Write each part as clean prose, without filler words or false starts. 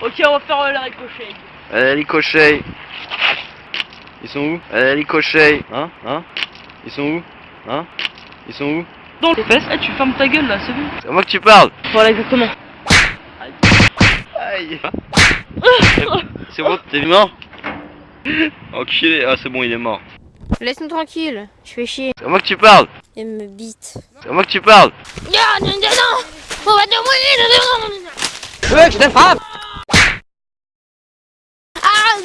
Ok, on va faire la ricochet. Allez, ricochet. Ils sont où? Allez, ricochet. Hein? Ils sont où? Ils sont où? Dans les fesses. Eh, tu fermes ta gueule là, c'est bon. C'est à moi que tu parles. Voilà, exactement. Aïe. C'est bon, t'es mort? Enculé, ah c'est bon, il est mort. Laisse-nous tranquille, je fais chier. C'est à moi que tu parles. Elle me bite. C'est à moi que tu parles. Non, on va te mourir. Ouais, je te frappe. Ah.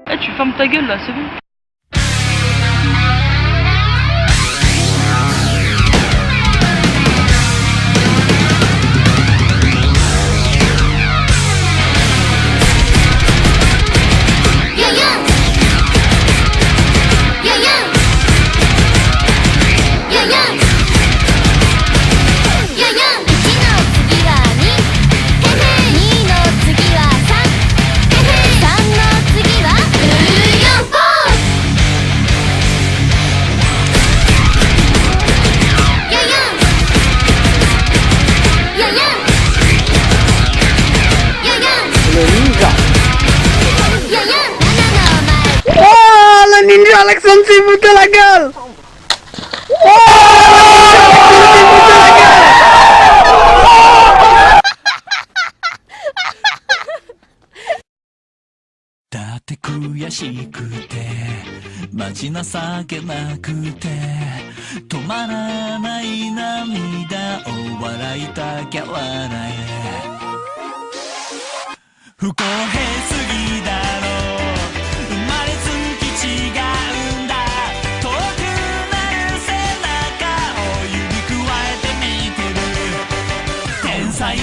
Eh, tu fermes ta gueule là, c'est bon. Oh, le ninja Alexandre s'est foutu la gueule.だって悔しくて待ちなさげなくて止まらない涙を笑いたきゃ笑え不公平すぎだろ生まれつき違うんだ遠くなる背中を指くわえて見てる天才